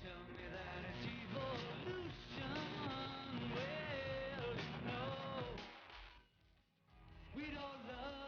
Tell me that it's evolution. Well, no, we don't love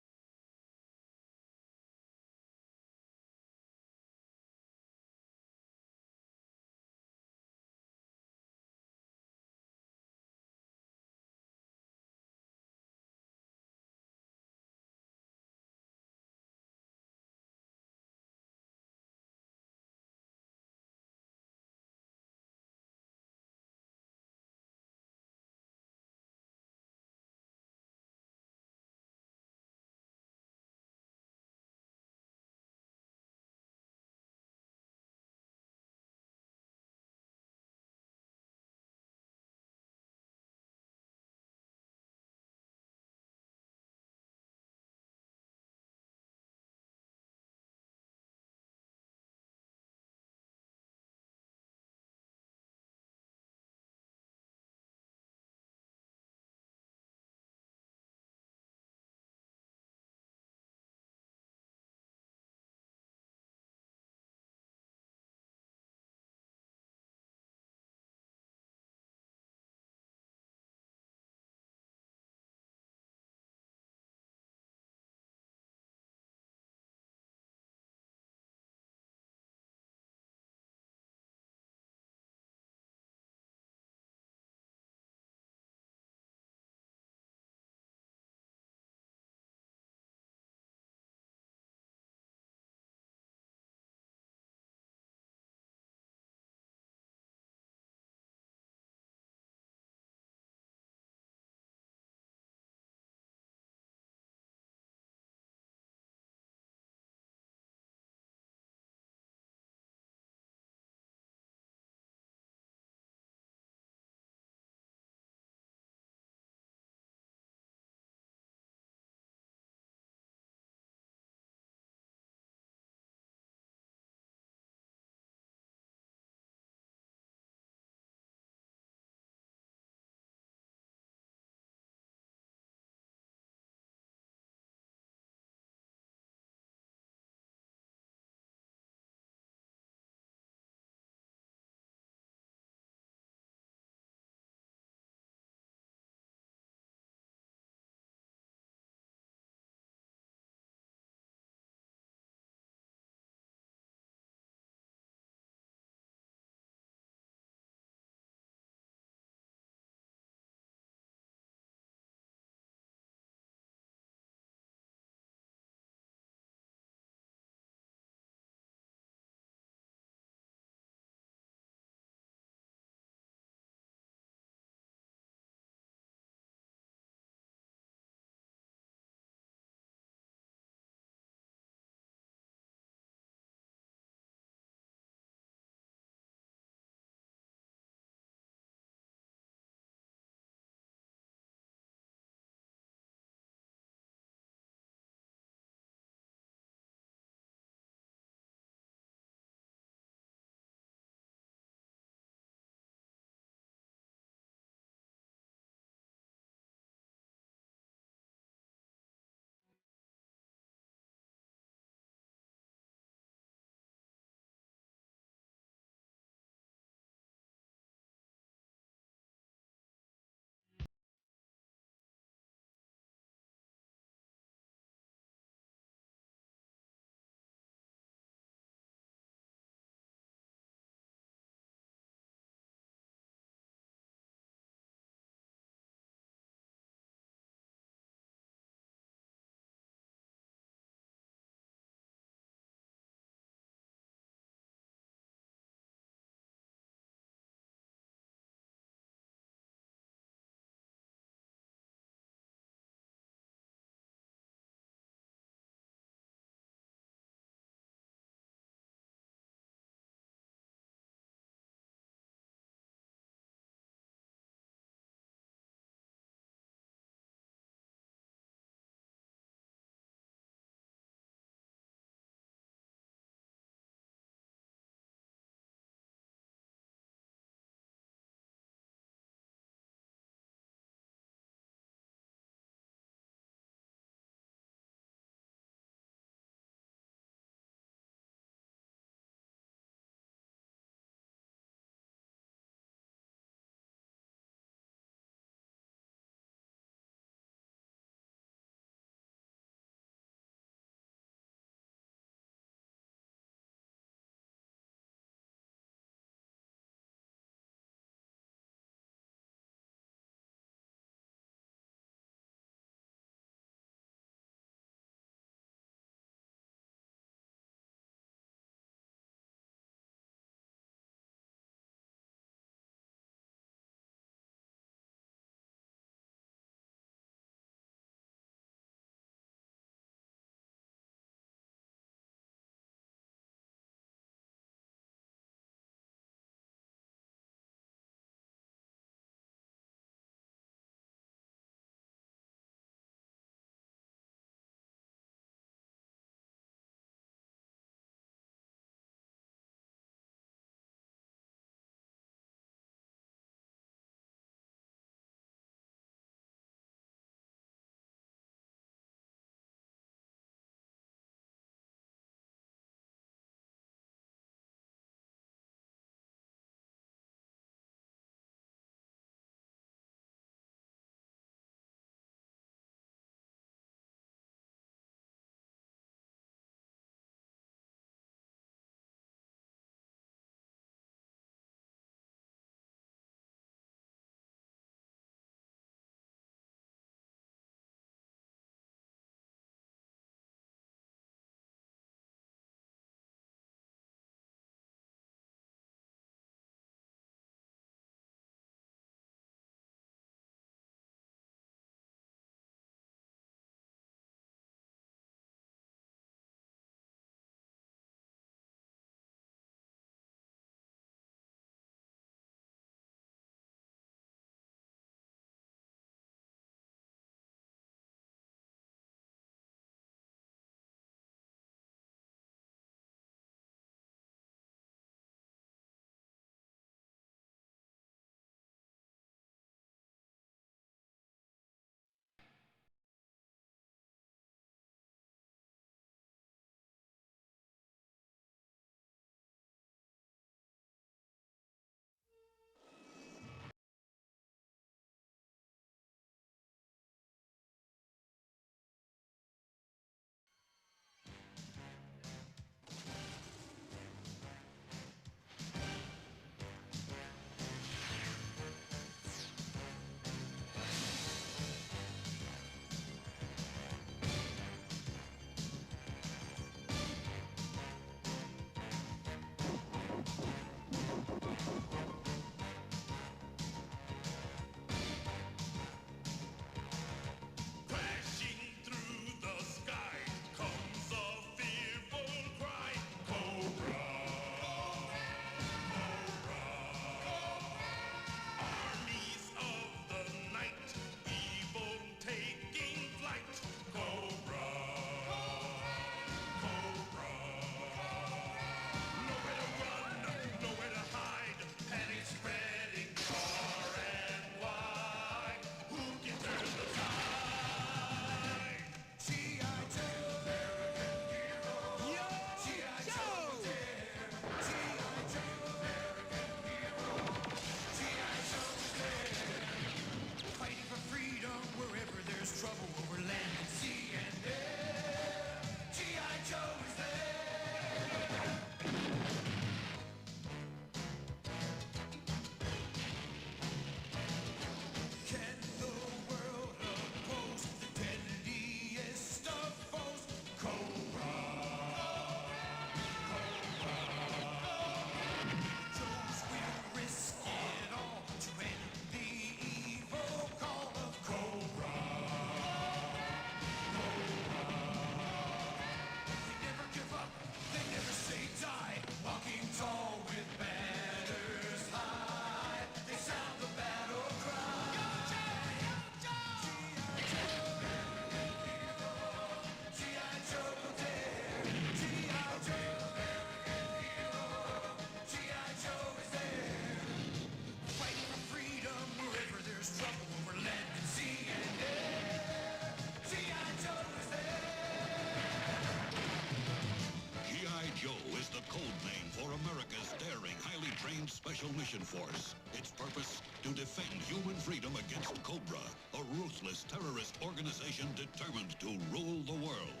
Liberation Force. Its purpose? To defend human freedom against Cobra, a ruthless terrorist organization determined to rule the world.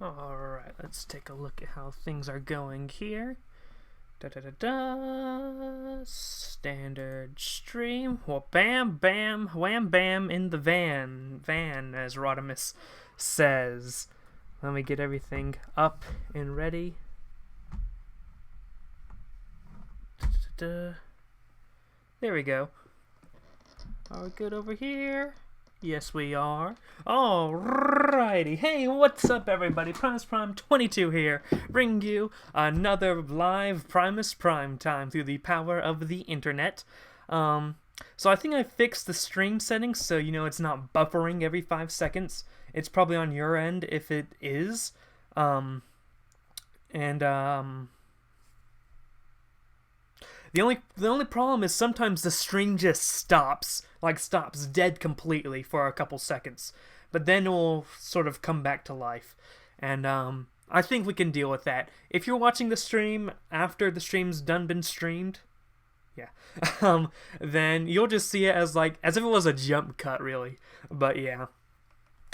Alright, let's take a look at how things are going here. Da-da-da-da. Standard stream. Well, bam, bam, wham, bam in the van. Van, as Rodimus says. Let me get everything up and ready. There we go. Are we good over here? Yes, we are. Alrighty. Hey, what's up, everybody? Primus Prime 22 here, bringing you another live Primus Prime time through the power of the internet. So I think I fixed the stream settings so it's not buffering every 5 seconds. It's probably on your end if it is. The only problem is sometimes the stream just stops dead completely for a couple seconds, but then it will sort of come back to life, and I think we can deal with that. If you're watching the stream after the stream's been streamed, yeah, then you'll just see it as if it was a jump cut, really. But yeah,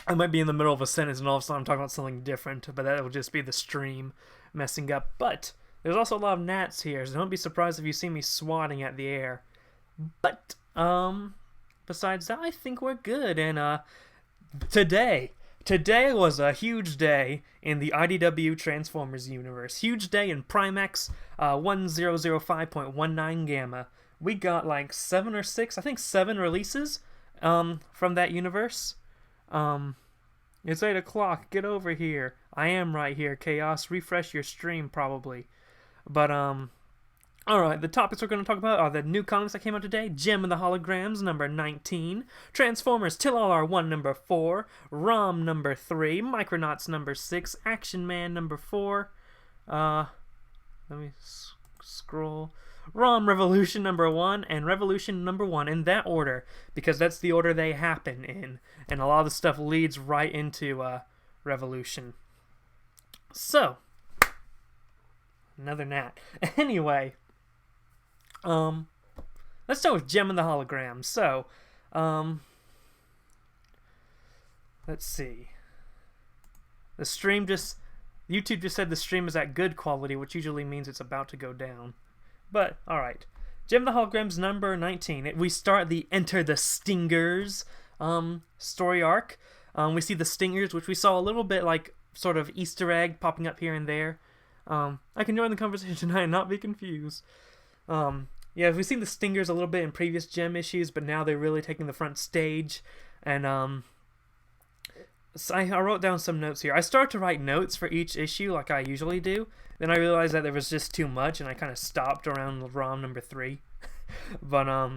I might be in the middle of a sentence and all of a sudden I'm talking about something different, but that will just be the stream messing up. But there's also a lot of gnats here, so don't be surprised if you see me swatting at the air. But, besides that, I think we're good. And, today was a huge day in the IDW Transformers universe. Huge day in Primax 1005.19 Gamma. We got 7 or 6, I think 7 releases, from that universe. It's 8 o'clock, get over here. I am right here, Chaos. Refresh your stream, probably. But, alright, the topics we're going to talk about are the new comics that came out today, Gem and the Holograms, number 19, Transformers Till-All-Are 1, number 4, ROM, number 3, Micronauts, number 6, Action Man, number 4, let me scroll, ROM Revolution, number 1, and Revolution, number 1, in that order, because that's the order they happen in, and a lot of the stuff leads right into, Revolution. So, another gnat. Anyway, let's start with Gem and the Holograms. So, let's see. YouTube just said the stream is at good quality, which usually means it's about to go down. But, alright. Gem and the Holograms number 19. We start the Enter the Stingers, story arc. We see the Stingers, which we saw a little bit sort of Easter egg popping up here and there. I can join the conversation tonight and not be confused. Yeah, we've seen the Stingers a little bit in previous Gem issues, but now they're really taking the front stage. And, so I wrote down some notes here. I started to write notes for each issue like I usually do. Then I realized that there was just too much, and I kind of stopped around ROM number 3. But,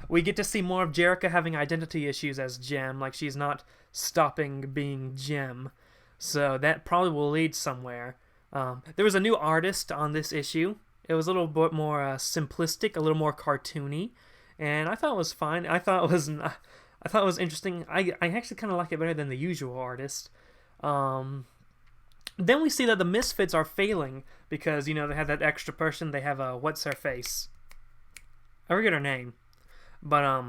we get to see more of Jerrica having identity issues as Gem. She's not stopping being Gem. So that probably will lead somewhere. There was a new artist on this issue. It was a little bit more simplistic, a little more cartoony, and I thought it was fine. I thought it was interesting. I actually kind of like it better than the usual artist. Then we see that the Misfits are failing because they have that extra person. They have what's her face? I forget her name, but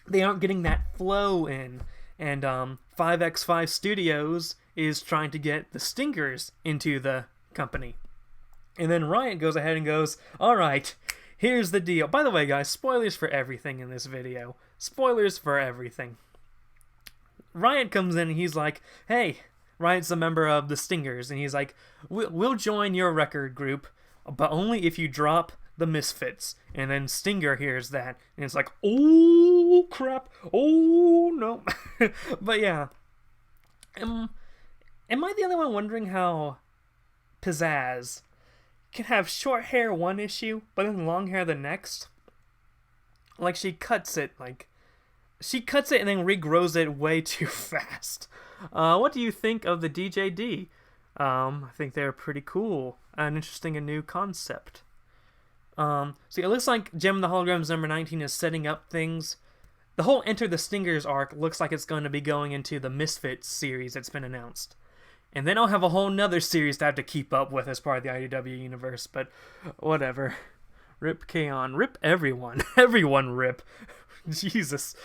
they aren't getting that flow in. And 5x5 Studios is trying to get the Stingers into the company. And then Riot goes ahead and goes, alright, here's the deal. By the way, guys, spoilers for everything in this video. Spoilers for everything. Riot comes in and he's like, hey, Riot's a member of the Stingers. And he's like, we'll join your record group, but only if you drop the Misfits. And then Stinger hears that, and it's like, oh crap, oh no. But yeah, am I the only one wondering how Pizzazz can have short hair one issue, but then long hair the next? She cuts it and then regrows it way too fast. What do you think of the DJD? I think they're pretty cool, an interesting and new concept. So it looks like Gem and the Holograms number 19 is setting up things. The whole Enter the Stingers arc looks like it's going to be going into the Misfits series that's been announced. And then I'll have a whole nother series to have to keep up with as part of the IDW universe, but whatever. Rip K-On! Rip everyone. Everyone rip. Jesus.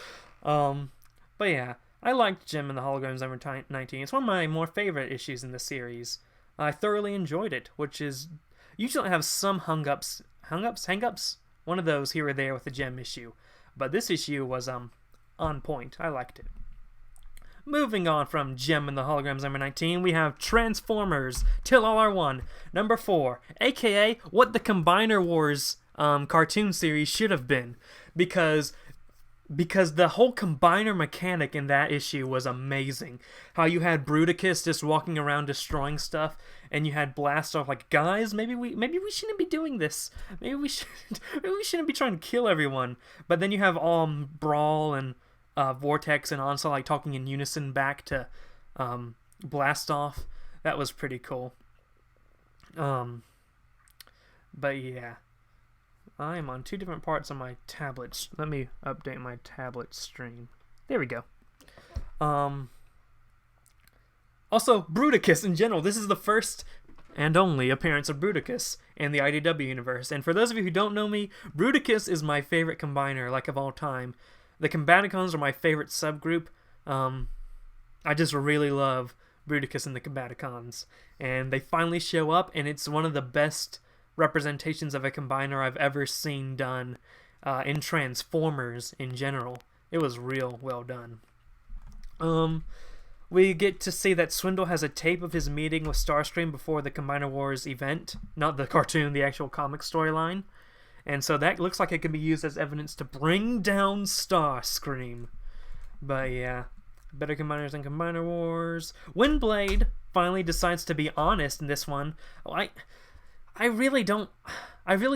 But yeah, I liked Gem and the Holograms number 19. It's one of my more favorite issues in the series. I thoroughly enjoyed it, which is... Usually I have some hang-ups? One of those here or there with the Gem issue. But this issue was on point. I liked it. Moving on from Gem and the Holograms number 19, we have Transformers Till All Are One number 4, aka what the Combiner Wars cartoon series should have been, because the whole combiner mechanic in that issue was amazing. How you had Bruticus just walking around destroying stuff, and you had Blastoff like, guys, maybe we shouldn't be doing this. Maybe we shouldn't be trying to kill everyone. But then you have Brawl and Vortex and Onslaught like talking in unison back to Blastoff. That was pretty cool. But yeah, I'm on 2 different parts on my tablet. Let me update my tablet stream. There we go. Also, Bruticus in general. This is the first and only appearance of Bruticus in the IDW universe. And for those of you who don't know me, Bruticus is my favorite combiner, like, of all time. The Combaticons are my favorite subgroup. I just really love Bruticus and the Combaticons. And they finally show up, and it's one of the best representations of a combiner I've ever seen done in Transformers in general. It was real well done. We get to see that Swindle has a tape of his meeting with Starscream before the Combiner Wars event. Not the cartoon, the actual comic storyline. And so that looks like it can be used as evidence to bring down Starscream. But yeah, better combiners than Combiner Wars. Windblade finally decides to be honest in this one. I really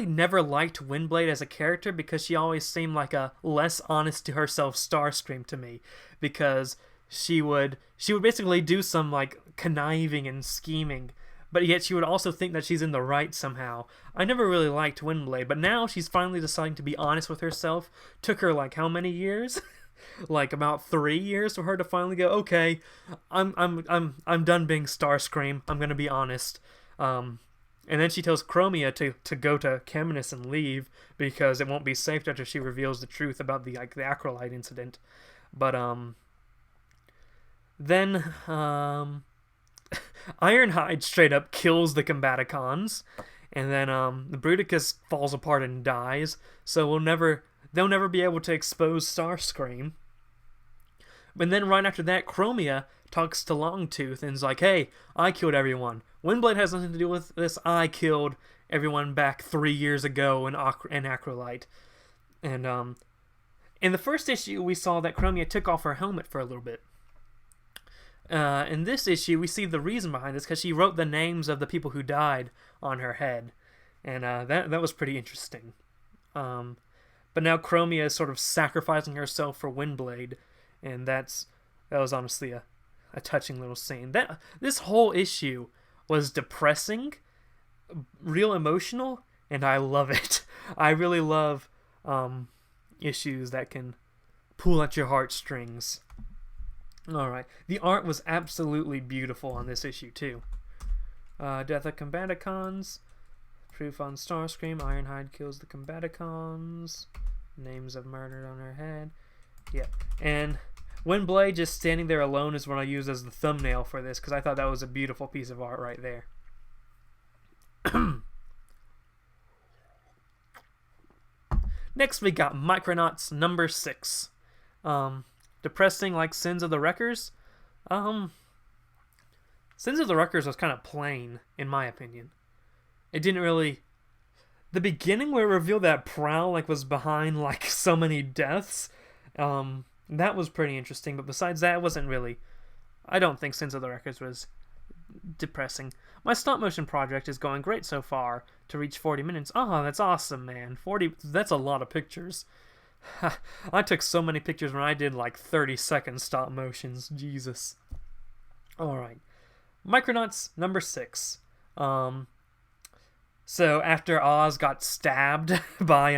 never liked Windblade as a character because she always seemed like a less honest to herself Starscream to me, because she would basically do some like conniving and scheming, but yet she would also think that she's in the right somehow. I never really liked Windblade, but now she's finally deciding to be honest with herself. Took her like how many years? Like about 3 years for her to finally go, okay, I'm done being Starscream. I'm gonna be honest. And then she tells Chromia to go to Chemnus and leave because it won't be safe after she reveals the truth about the acrolite incident. But then Ironhide straight up kills the Combaticons, and then the Bruticus falls apart and dies. So they'll never be able to expose Starscream. And then right after that, Chromia talks to Longtooth and is like, hey, I killed everyone. Windblade has nothing to do with this. I killed everyone back 3 years ago in Acrolite. And in the first issue, we saw that Chromia took off her helmet for a little bit. In this issue, we see the reason behind this, because she wrote the names of the people who died on her head. And that was pretty interesting. But now Chromia is sort of sacrificing herself for Windblade, and that was honestly a touching little scene. This whole issue was depressing, real emotional, and I love it. I really love issues that can pull at your heartstrings. Alright, the art was absolutely beautiful on this issue too. Death of Combaticons, proof on Starscream, Ironhide kills the Combaticons, names of murdered on her head. Yeah, and Windblade just standing there alone is what I use as the thumbnail for this, because I thought that was a beautiful piece of art right there. Next we got Micronauts number 6. Depressing like Sins of the Wreckers. Sins of the Wreckers was kind of plain, in my opinion. It didn't really... The beginning where it revealed that Prowl was behind so many deaths, that was pretty interesting, but besides that, it wasn't really... I don't think Sins of the Wreckers was depressing. My stop motion project is going great so far, to reach 40 minutes. Oh, that's awesome, man. 40, that's a lot of pictures. I took so many pictures when I did 30-second stop motions. Jesus. Alright. Micronauts number 6. So after Oz got stabbed by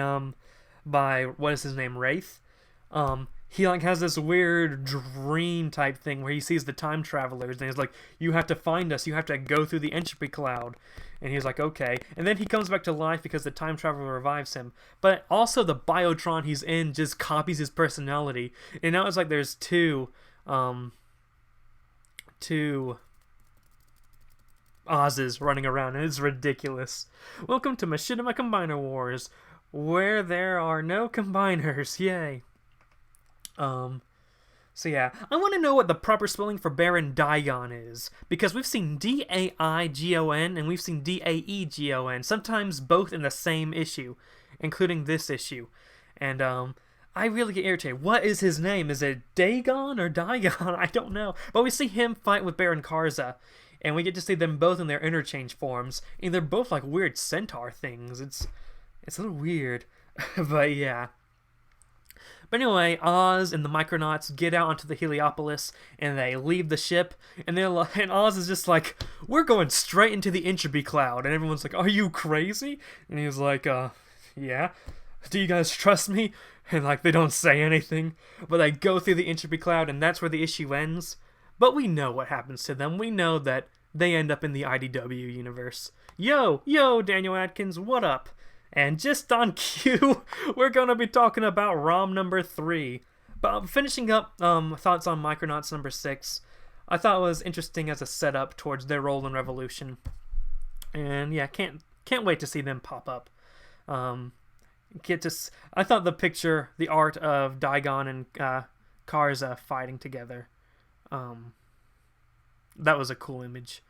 what is his name, Wraith, he has this weird dream type thing where he sees the time travelers and he's like, you have to find us, you have to go through the entropy cloud. And he's like, okay. And then he comes back to life because the time traveler revives him. But also the Biotron he's in just copies his personality. And now it's like there's two Oz's running around, and it's ridiculous. Welcome to Machinima Combiner Wars, where there are no combiners. Yay. So yeah, I want to know what the proper spelling for Baron Daigon is, because we've seen Daigon and we've seen Daegon, sometimes both in the same issue, including this issue. And I really get irritated. What is his name? Is it Dagon or Daigon? I don't know. But we see him fight with Baron Karza, and we get to see them both in their interchange forms, and they're both like weird centaur things. It's a little weird, but yeah. But anyway, Oz and the Micronauts get out onto the Heliopolis, and they leave the ship, and and Oz is just like, we're going straight into the entropy cloud, and everyone's like, are you crazy? And he's like, yeah. Do you guys trust me? And like, they don't say anything, but they go through the entropy cloud, and that's where the issue ends. But we know what happens to them. We know that they end up in the IDW universe. Yo, Daniel Adkins, what up? And just on cue, we're going to be talking about ROM number 3. But finishing up thoughts on Micronauts number 6, I thought it was interesting as a setup towards their role in Revolution. And yeah, can't wait to see them pop up. I thought the art of Daigon and Karza fighting together, that was a cool image.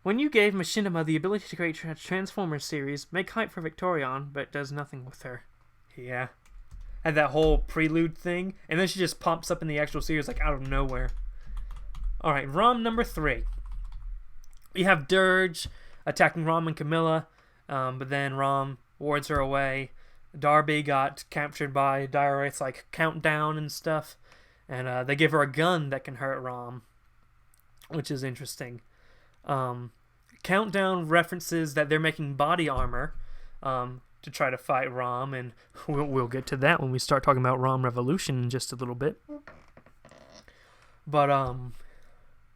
When you gave Machinima the ability to create a Transformers series, make hype for Victorion, but it does nothing with her. Yeah. Had that whole prelude thing, and then she just pops up in the actual series like out of nowhere. Alright, ROM number 3. We have Dirge attacking Rom and Camilla, but then Rom wards her away. Darby got captured by Dire Wraith's like countdown and stuff, and they give her a gun that can hurt Rom, which is interesting. Countdown references that they're making body armor to try to fight Rom, and we'll get to that when we start talking about ROM Revolution in just a little bit. But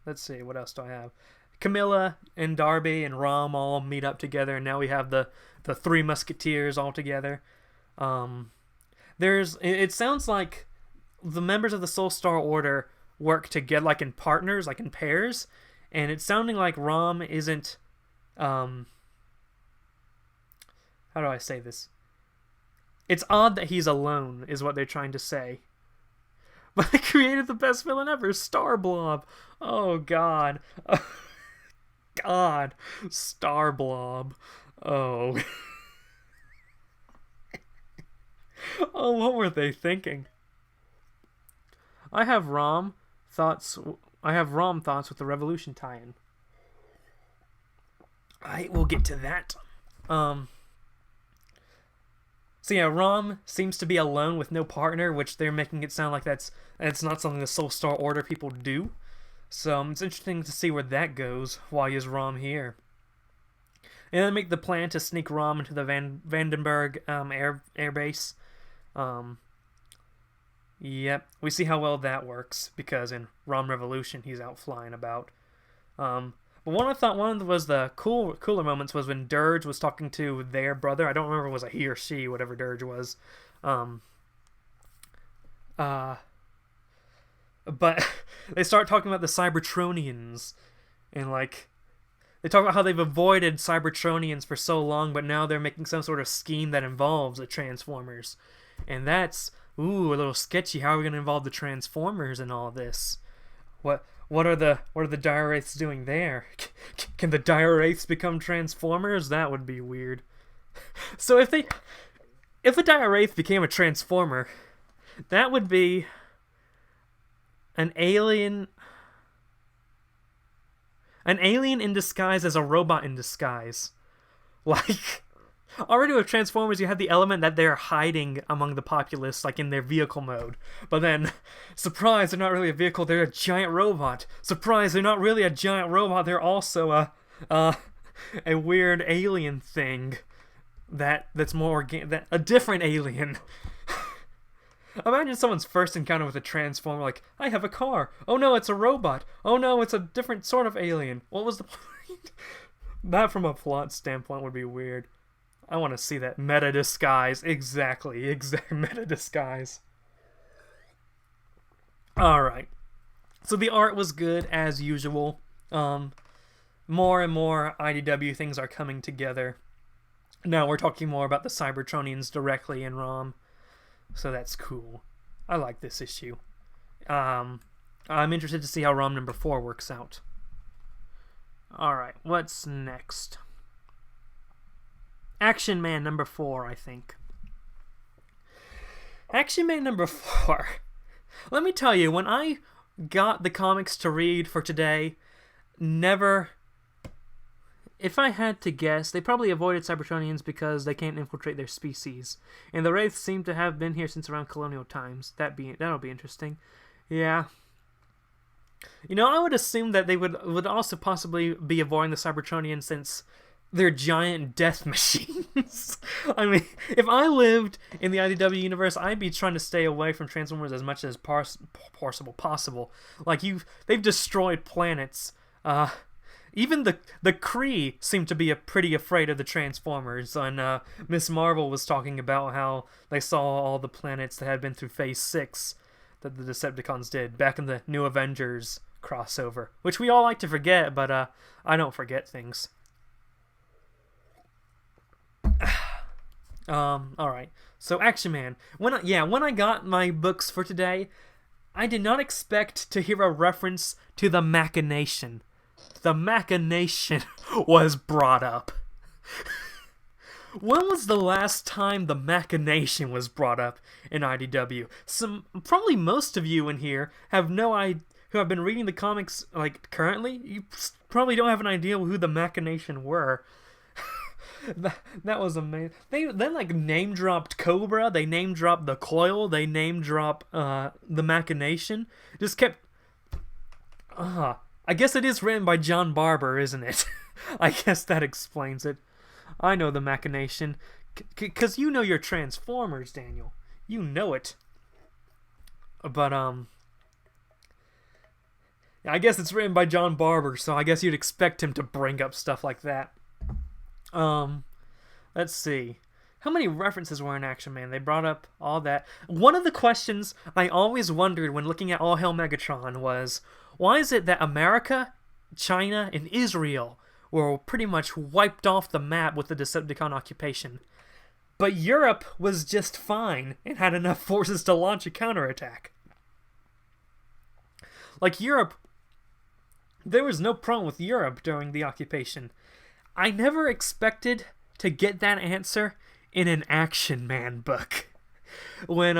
let's see, what else do I have? Camilla and Darby and Rom all meet up together, and now we have the Three Musketeers all together. It sounds like the members of the Soul Star Order work together, like in partners, like in pairs. And it's sounding like Rom isn't, how do I say this? It's odd that he's alone, is what they're trying to say. But they created the best villain ever, Star Blob. Oh, God. God. Star Blob. Oh. Oh, what were they thinking? I have ROM thoughts with the Revolution tie-in. I will get to that. So yeah, Rom seems to be alone with no partner, which they're making it sound like it's not something the Soul Star Order people do. So it's interesting to see where that goes. Why is Rom here? And then make the plan to sneak Rom into the Vandenberg air base. Yep, we see how well that works, because in ROM Revolution he's out flying about. But one of the cooler moments was when Dirge was talking to their brother. I don't remember if it was a he or she, whatever Dirge was. But they start talking about the Cybertronians, and like they talk about how they've avoided Cybertronians for so long, but now they're making some sort of scheme that involves the Transformers, and that's a little sketchy. How are we going to involve the Transformers in all this? What are the Dire Wraiths doing there? Can the Dire Wraiths become Transformers? That would be weird. So if the Dire Wraith became a Transformer, that would be an alien in disguise as a robot in disguise. Like, already with Transformers, you have the element that they're hiding among the populace, like in their vehicle mode. But then, surprise, they're not really a vehicle, they're a giant robot. Surprise, they're not really a giant robot, they're also a weird alien thing that's more a different alien. Imagine someone's first encounter with a Transformer, like, I have a car. Oh no, it's a robot. Oh no, it's a different sort of alien. What was the point? That, from a plot standpoint, would be weird. I want to see that meta disguise. Exactly meta disguise. Alright. So the art was good, as usual. More and more IDW things are coming together. Now we're talking more about the Cybertronians directly in ROM. So that's cool. I like this issue. I'm interested to see how ROM number 4 works out. Alright, what's next? Action Man number 4, I think. Action Man number 4. Let me tell you, when I got the comics to read for today, never... If I had to guess, they probably avoided Cybertronians because they can't infiltrate their species. And the Wraiths seem to have been here since around colonial times. That'll be interesting. Yeah. You know, I would assume that they would also possibly be avoiding the Cybertronians since they're giant death machines. I mean, if I lived in the IDW universe, I'd be trying to stay away from Transformers as much as possible. Like, they've destroyed planets. Even the Kree seem to be pretty afraid of the Transformers. And Miss Marvel was talking about how they saw all the planets that had been through Phase 6 that the Decepticons did back in the New Avengers crossover, which we all like to forget, but I don't forget things. Alright. So Action Man. When I got my books for today, I did not expect to hear a reference to the Machination. The Machination was brought up. When was the last time the Machination was brought up in IDW? Probably most of you in here have who have been reading the comics like currently. You probably don't have an idea who the Machination were. That was amazing. They like name dropped Cobra. They name dropped the Coil. They name drop the Machination. Just kept. I guess it is written by John Barber, isn't it? I guess that explains it. I know the Machination. Because you know your Transformers, Daniel. You know it. But, I guess it's written by John Barber, so I guess you'd expect him to bring up stuff like that. Let's see. How many references were in Action Man? They brought up all that. One of the questions I always wondered when looking at All Hail Megatron was, why is it that America, China, and Israel were pretty much wiped off the map with the Decepticon occupation, but Europe was just fine and had enough forces to launch a counterattack? Like Europe, there was no problem with Europe during the occupation. I never expected to get that answer in an Action Man book. When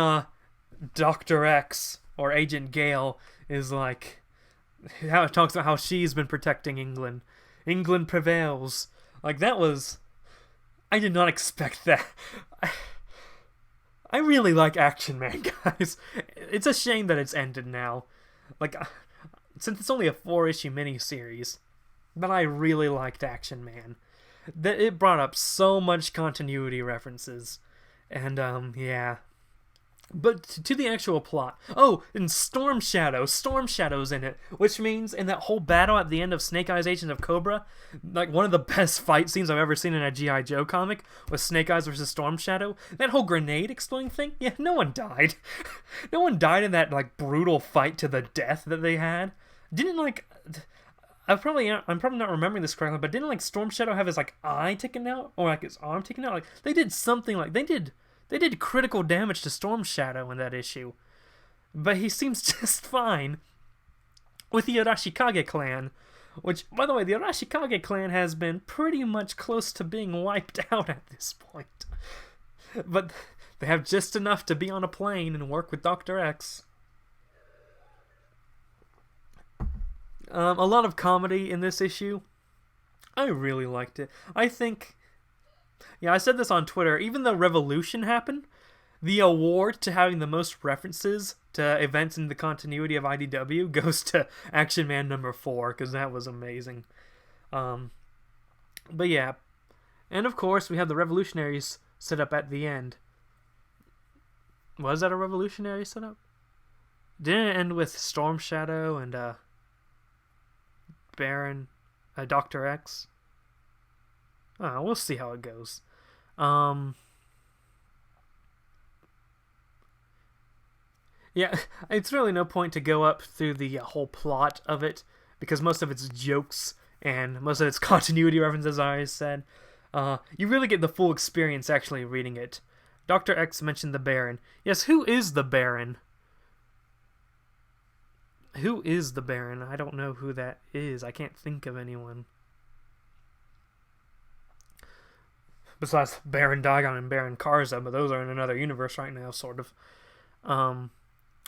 Dr. X or Agent Gale is like, how it talks about how she's been protecting England. England prevails. Like, that was... I did not expect that. I really like Action Man, guys. It's a shame that it's ended now. Like, since it's only a 4-issue miniseries, but I really liked Action Man. It brought up so much continuity references. And, yeah. But to the actual plot. Oh, and Storm Shadow's in it, which means in that whole battle at the end of Snake Eyes Agent of Cobra, like one of the best fight scenes I've ever seen in a G.I. Joe comic was Snake Eyes versus Storm Shadow. That whole grenade exploding thing, yeah, no one died. No one died in that like brutal fight to the death that they had. Didn't like... I'm probably not remembering this correctly, but didn't like Storm Shadow have his like eye taken out or like his arm taken out? Like they did something like they did critical damage to Storm Shadow in that issue, but he seems just fine with the Arashikage clan. Which, by the way, the Arashikage clan has been pretty much close to being wiped out at this point, but they have just enough to be on a plane and work with Dr. X. A lot of comedy in this issue. I really liked it. I think... Yeah, I said this on Twitter. Even though Revolution happened, the award to having the most references to events in the continuity of IDW goes to Action Man number 4, because that was amazing. But yeah. And of course, we have the Revolutionaries set up at the end. Was that a Revolutionary setup? Didn't it end with Storm Shadow and, Baron, Dr. X? We'll see how it goes. Yeah, it's really no point to go up through the whole plot of it, because most of it's jokes, and most of it's continuity references, I already said. You really get the full experience actually reading it. Dr. X mentioned the Baron. Yes, who is the Baron? Who is the Baron? I don't know who that is. I can't think of anyone. Besides Baron Dagon and Baron Karza, but those are in another universe right now, sort of.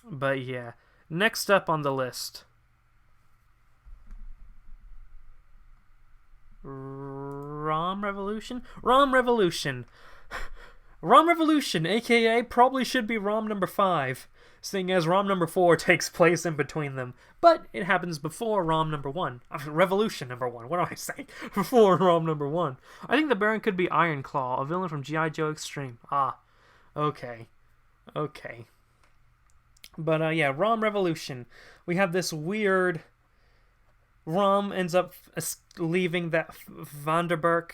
But yeah. Next up on the list. ROM Revolution? ROM Revolution. ROM Revolution, aka probably should be ROM number 5, seeing as ROM number 4 takes place in between them. But it happens before ROM number 1. Revolution number 1. What am I saying? Before ROM number 1. I think the Baron could be Ironclaw, a villain from G.I. Joe Extreme. Ah, okay. Okay. But yeah, ROM Revolution. We have this weird... ROM ends up leaving that Vanderberg,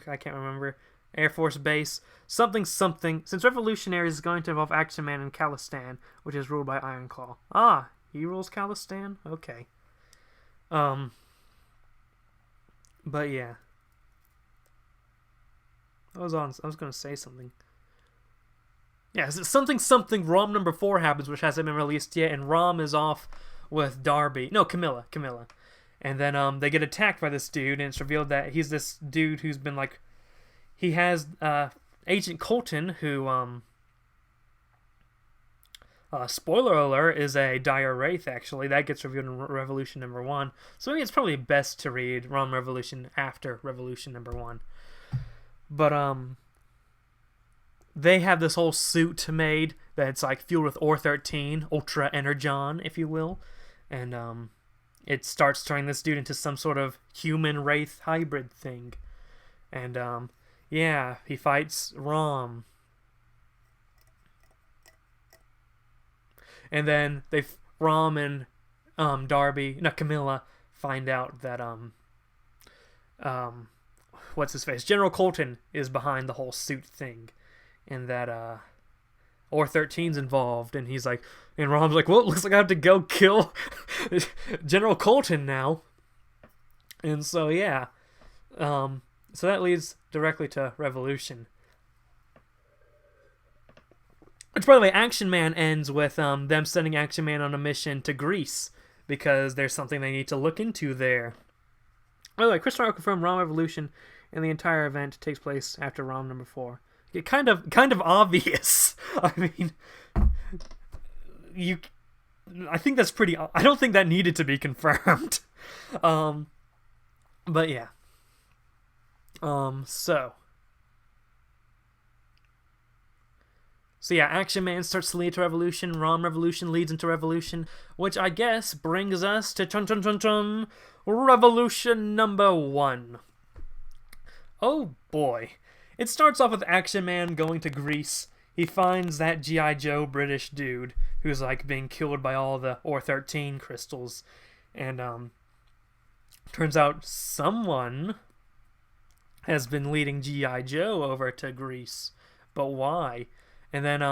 I can't remember, Air Force Base, something, since Revolutionaries is going to involve Action Man and Khalistan, which is ruled by Ironclaw. Ah, he rules Khalistan? Okay. But yeah. I was gonna say something. Yeah, something ROM number 4 happens, which hasn't been released yet, and ROM is off with Darby. No, Camilla. And then they get attacked by this dude, and it's revealed that he's this dude who's been like... He has Agent Colton, who... spoiler alert, is a dire wraith, actually. That gets revealed in Revolution number 1. So maybe it's probably best to read ROM Revolution after Revolution number 1. But, they have this whole suit made that's like fueled with Ore-13, Ultra Energon, if you will. And it starts turning this dude into some sort of human wraith hybrid thing. And yeah, he fights Rom. And then Rom and Camilla find out that what's his face? General Colton is behind the whole suit thing. And that Ore-13's involved, and he's like, and Rom's like, well, it looks like I have to go kill General Colton now. And so yeah, so that leads directly to Revolution. Which, by the way, Action Man ends with them sending Action Man on a mission to Greece because there's something they need to look into there. By the way, Chris Rock confirmed ROM Revolution, and the entire event takes place after ROM number 4. Kind of obvious. I mean, I think that's pretty... I don't think that needed to be confirmed. But yeah. So yeah, Action Man starts to lead to Revolution. ROM Revolution leads into Revolution, which I guess brings us to Revolution number 1. Oh boy. It starts off with Action Man going to Greece. He finds that G.I. Joe British dude who's like being killed by all the Ore-13 crystals. And turns out someone has been leading G.I. Joe over to Greece. But why? And then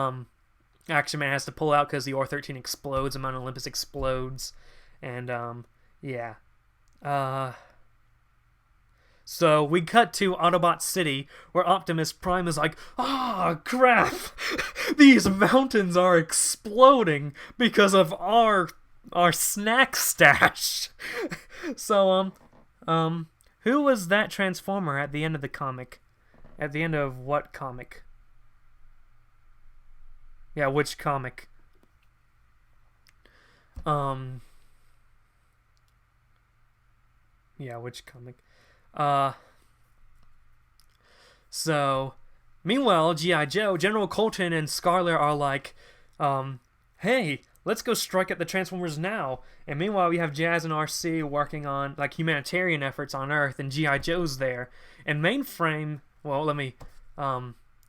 Action Man has to pull out because the Ore-13 explodes, and Mount Olympus explodes. And yeah. So we cut to Autobot City, where Optimus Prime is like, crap! These mountains are exploding because of our snack stash. So, who was that Transformer at the end of the comic? At the end of what comic? Yeah, which comic? Yeah, which comic? So, meanwhile, G.I. Joe, General Colton and Scarlet are like, hey, let's go strike at the Transformers now. And meanwhile, we have Jazz and RC working on, like, humanitarian efforts on Earth, and G.I. Joe's there. And Mainframe, well,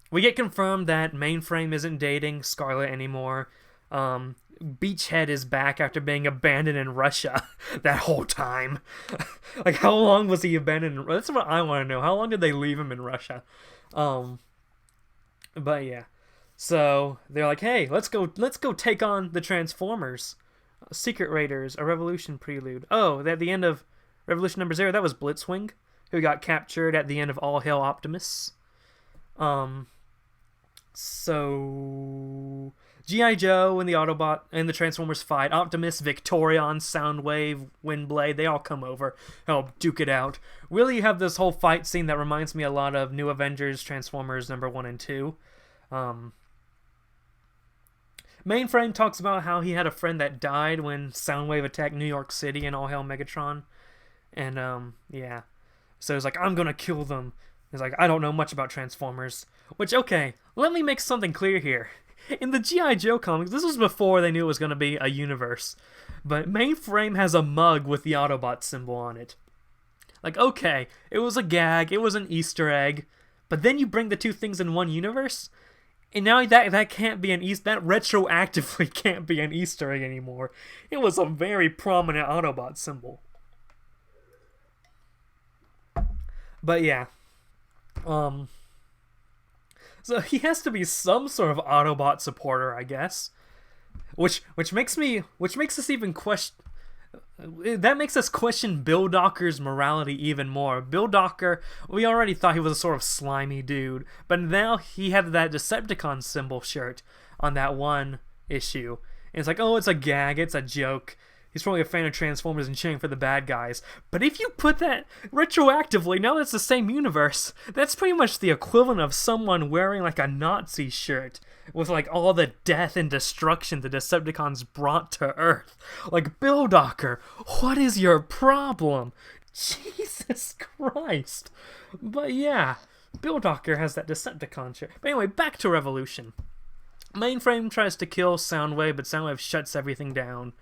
we get confirmed that Mainframe isn't dating Scarlet anymore. Beachhead is back after being abandoned in Russia that whole time. Like, how long was he abandoned? That's what I want to know. How long did they leave him in Russia? But yeah. So they're like, hey, let's go take on the Transformers. Secret Raiders, a Revolution prelude. Oh, at the end of Revolution number 0, that was Blitzwing, who got captured at the end of All Hail Optimus. So G.I. Joe and the Autobot and the Transformers fight. Optimus, Victorion, Soundwave, Windblade, they all come over, help duke it out. Really, you have this whole fight scene that reminds me a lot of New Avengers Transformers number 1 and 2. Mainframe talks about how he had a friend that died when Soundwave attacked New York City and all hail Megatron. And, yeah. So he's like, I'm gonna kill them. He's like, I don't know much about Transformers. Which, okay, let me make something clear here. In the G.I. Joe comics, this was before they knew it was going to be a universe, but Mainframe has a mug with the Autobot symbol on it. Like, okay, it was a gag, it was an Easter egg, but then you bring the two things in one universe, and now that can't be that retroactively can't be an Easter egg anymore. It was a very prominent Autobot symbol. But yeah, so he has to be some sort of Autobot supporter, I guess. Which makes us even question. That makes us question Bill Docker's morality even more. Bill Docker, we already thought he was a sort of slimy dude, but now he had that Decepticon symbol shirt on that one issue. And it's like, oh, it's a gag, it's a joke. He's probably a fan of Transformers and cheering for the bad guys. But if you put that retroactively, now that's the same universe, that's pretty much the equivalent of someone wearing like a Nazi shirt with like all the death and destruction the Decepticons brought to Earth. Like, Bill Docker, what is your problem? Jesus Christ. But yeah, Bill Docker has that Decepticon shirt. But anyway, back to Revolution. Mainframe tries to kill Soundwave, but Soundwave shuts everything down.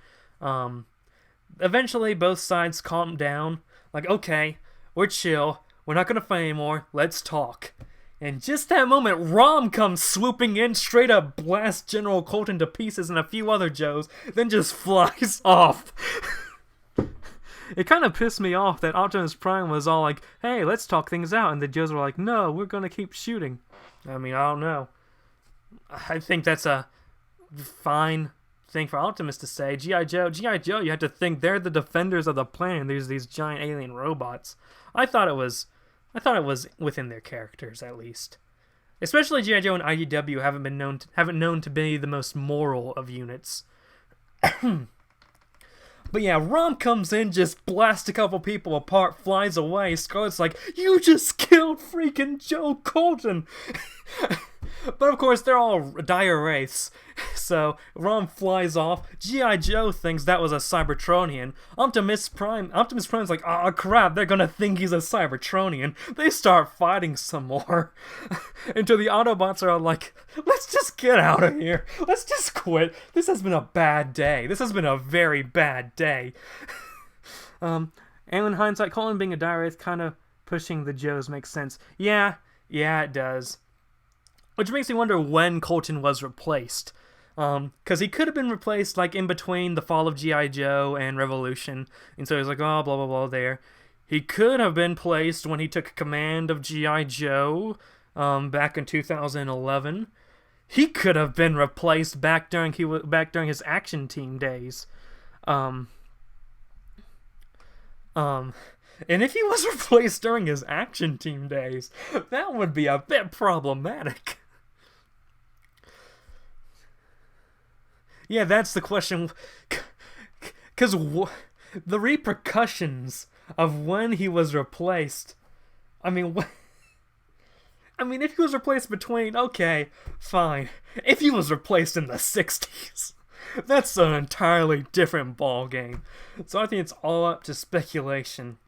Eventually both sides calm down, like, okay, we're chill, we're not gonna fight anymore, let's talk. And just that moment, Rom comes swooping in, straight up blasts General Colton to pieces and a few other Joes, then just flies off. It kind of pissed me off that Optimus Prime was all like, hey, let's talk things out, and the Joes were like, no, we're gonna keep shooting. I mean, I don't know. I think that's a fine thing for Optimus to say. G.I. Joe, you have to think they're the defenders of the planet. There's these giant alien robots. I thought it was within their characters, at least. Especially G.I. Joe and IDW haven't known to be the most moral of units. But yeah, Rom comes in, just blasts a couple people apart, flies away. Scarlet's like, you just killed freaking Joe Colton! But of course, they're all dire wraiths. So, Rom flies off. G.I. Joe thinks that was a Cybertronian. Optimus Prime's like, aw, crap, they're gonna think he's a Cybertronian. They start fighting some more. Until the Autobots are like, let's just get out of here. Let's just quit. This has been a bad day. This has been a very bad day. And in hindsight, Colin being a dire wraith kind of pushing the Joes makes sense. Yeah, it does. Which makes me wonder when Colton was replaced. Because he could have been replaced like in between the fall of G.I. Joe and Revolution. And so he's like, oh, blah, blah, blah, there. He could have been placed when he took command of G.I. Joe back in 2011. He could have been replaced back during his action team days. And if he was replaced during his action team days, that would be a bit problematic. Yeah, that's the question. Because the repercussions of when he was replaced. I mean, if he was replaced between, okay, fine. If he was replaced in the 60s, that's an entirely different ball game. So I think it's all up to speculation.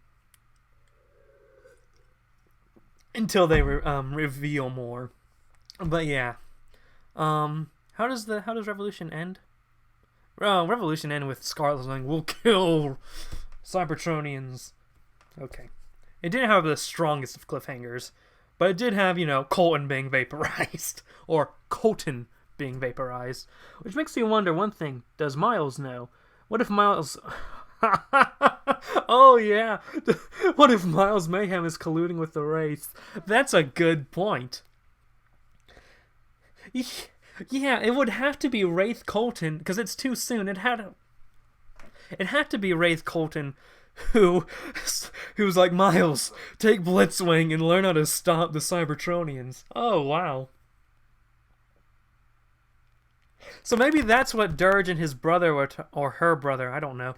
Until they reveal more. But yeah. How does Revolution end? Revolution ended with Scarlet saying, we'll kill Cybertronians. Okay. It didn't have the strongest of cliffhangers, but it did have, Colton being vaporized. Or Colton being vaporized. Which makes me wonder one thing. Does Miles know? What if Miles... Oh yeah! What if Miles Mayhem is colluding with the Wraiths? That's a good point. Yeah, it would have to be Wraith Colton, because it's too soon. It had to be Wraith Colton who's like, Miles, take Blitzwing and learn how to stop the Cybertronians. Oh, wow. So maybe that's what Dirge and his brother were, or her brother, I don't know.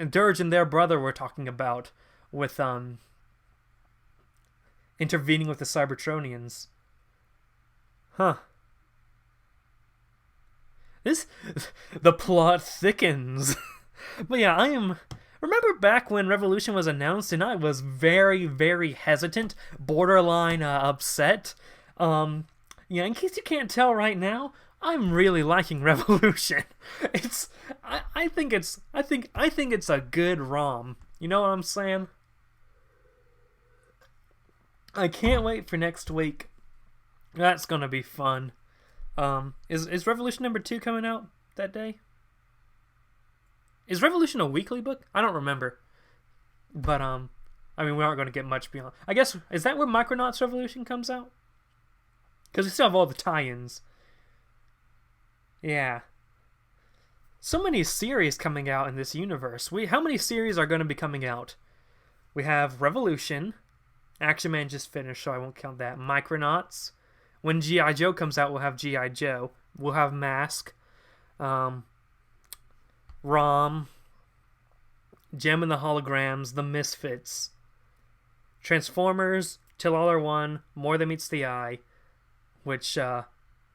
Dirge and their brother were talking about with intervening with the Cybertronians. Huh. The plot thickens. But yeah, remember back when Revolution was announced and I was very, very hesitant, borderline upset. Yeah, in case you can't tell right now, I'm really liking Revolution. I think it's a good ROM. You know what I'm saying? I can't wait for next week. That's gonna be fun. Is Revolution #2 coming out that day? Is Revolution a weekly book? I don't remember. But I mean, we aren't going to get much beyond. I guess, is that where Micronauts Revolution comes out? Because we still have all the tie-ins. Yeah. So many series coming out in this universe. How many series are going to be coming out? We have Revolution. Action Man just finished, so I won't count that. Micronauts. When G.I. Joe comes out, we'll have G.I. Joe. We'll have Mask. ROM. Gem and the Holograms. The Misfits. Transformers. Till All Are One. More Than Meets the Eye. Which,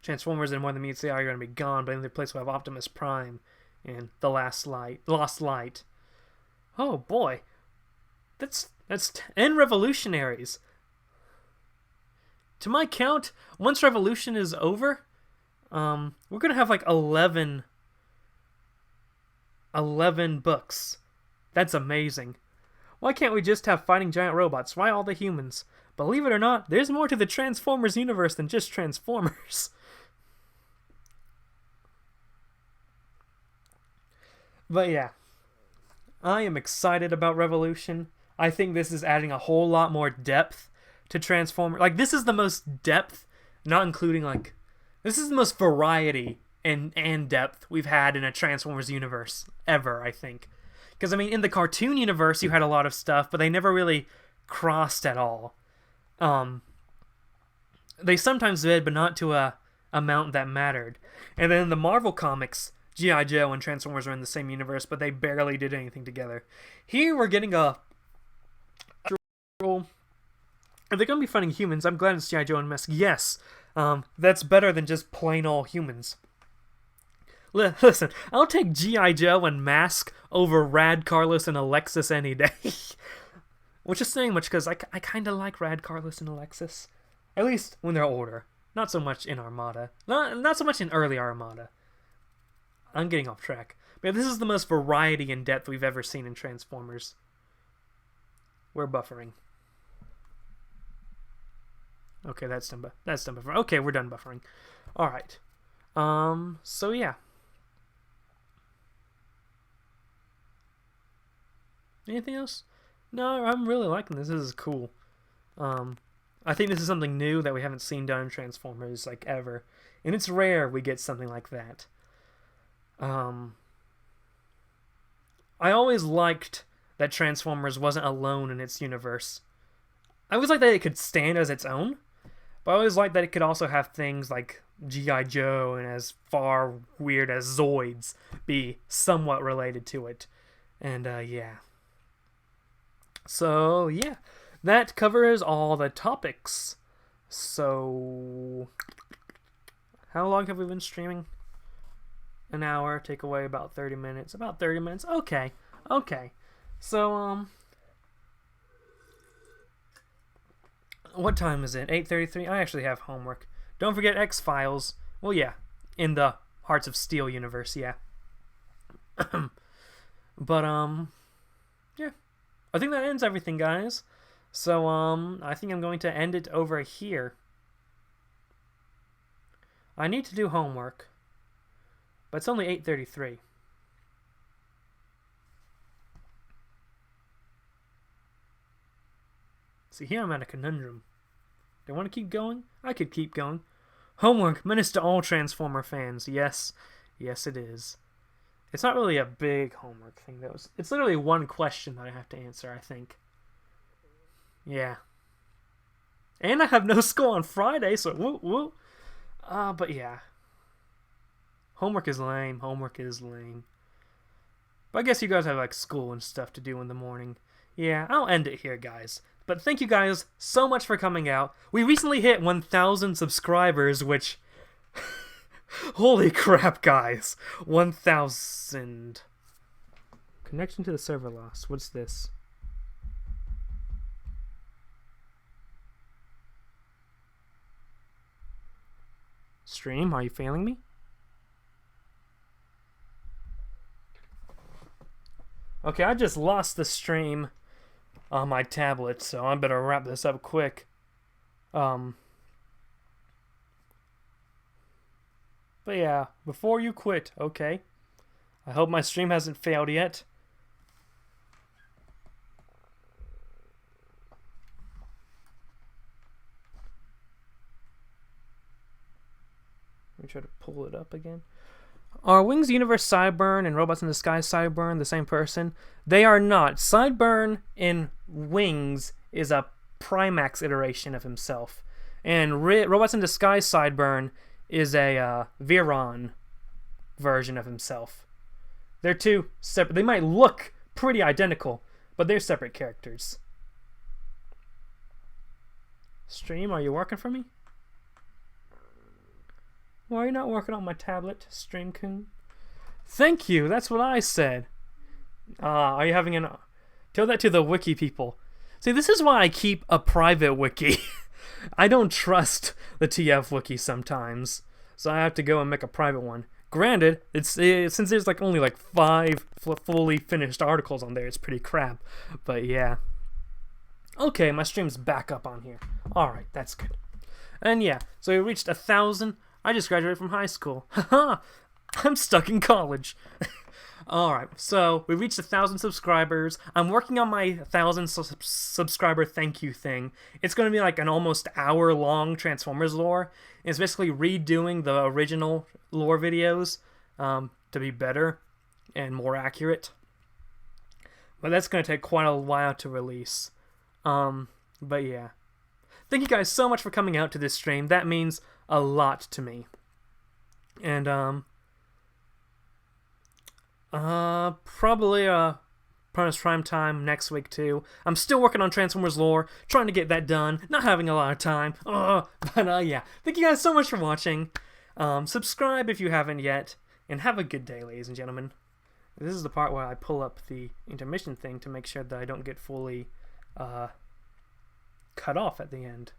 Transformers and More Than Meets the Eye are going to be gone, but in their place we'll have Optimus Prime and The Lost Light. Oh boy. That's 10 Revolutionaries. To my count, once Revolution is over, we're going to have like 11 books. That's amazing. Why can't we just have fighting giant robots? Why all the humans? Believe it or not, there's more to the Transformers universe than just Transformers. But yeah, I am excited about Revolution. I think this is adding a whole lot more depth to Transformers. Like, this is the most depth, not including, like, this is the most variety and depth we've had in a Transformers universe ever, I think. Because, I mean, in the cartoon universe, you had a lot of stuff, but they never really crossed at all. They sometimes did, but not to a amount that mattered. And then in the Marvel comics, G.I. Joe and Transformers are in the same universe, but they barely did anything together. Here we're getting a... Are they going to be fighting humans? I'm glad it's G.I. Joe and Mask. Yes, that's better than just plain old humans. Listen, I'll take G.I. Joe and Mask over Rad Carlos and Alexis any day. Which is saying much, because I kind of like Rad Carlos and Alexis. At least when they're older. Not so much in Armada. Not so much in early Armada. I'm getting off track. But this is the most variety and depth we've ever seen in Transformers. We're buffering. Okay, that's done buffering. Okay, we're done buffering. Alright. So yeah. Anything else? No, I'm really liking this. This is cool. I think this is something new that we haven't seen done in Transformers, like, ever. And it's rare we get something like that. I always liked that Transformers wasn't alone in its universe. I always liked that it could stand as its own, but I always liked that it could also have things like G.I. Joe and as far weird as Zoids be somewhat related to it. And, yeah. So, yeah. That covers all the topics. So, how long have we been streaming? An hour, take away about 30 minutes. About 30 minutes. Okay. So, what time is it? 8:33? I actually have homework. Don't forget X-Files. Well, yeah. In the Hearts of Steel universe, yeah. But, yeah. I think that ends everything, guys. So, I think I'm going to end it over here. I need to do homework. But it's only 8:33. See, here I'm at a conundrum. Do I want to keep going? I could keep going. Homework, menace to all Transformer fans. Yes, it is. It's not really a big homework thing, though. It's literally one question that I have to answer, I think. Yeah. And I have no school on Friday, so woo. But yeah. Homework is lame. Homework is lame. But I guess you guys have like school and stuff to do in the morning. Yeah, I'll end it here, guys. But thank you guys so much for coming out. We recently hit 1,000 subscribers, which... Holy crap, guys. 1,000. Connection to the server lost. What's this? Stream, are you failing me? Okay, I just lost the stream on my tablet, so I better wrap this up quick. But yeah, before you quit, okay? I hope my stream hasn't failed yet. Let me try to pull it up again. Are Wings Universe Sideburn and Robots in Disguise Sideburn the same person? They are not. Sideburn in Wings is a Primax iteration of himself. And Robots in Disguise Sideburn is a Viron version of himself. They're two separate. They might look pretty identical, but they're separate characters. Stream, are you working for me? Why are you not working on my tablet, Streamcoon? Thank you, that's what I said. Are you having an... Tell that to the wiki people. See, this is why I keep a private wiki. I don't trust the TF wiki sometimes, so I have to go and make a private one. Granted, since there's like only like 5 fully finished articles on there, it's pretty crap. But yeah. Okay, my stream's back up on here. Alright, that's good. And yeah, so we reached 1,000... I just graduated from high school. Haha! I'm stuck in college. Alright, so we reached 1,000 subscribers. I'm working on my 1,000 subscriber thank you thing. It's going to be like an almost hour-long Transformers lore. It's basically redoing the original lore videos to be better and more accurate. But that's going to take quite a while to release. But yeah. Thank you guys so much for coming out to this stream. That means a lot to me. And probably Primus Prime Time next week too. I'm still working on Transformers lore, trying to get that done, not having a lot of time. But yeah, thank you guys so much for watching. Subscribe if you haven't yet, and have a good day, ladies and gentlemen. This is the part where I pull up the intermission thing to make sure that I don't get fully cut off at the end.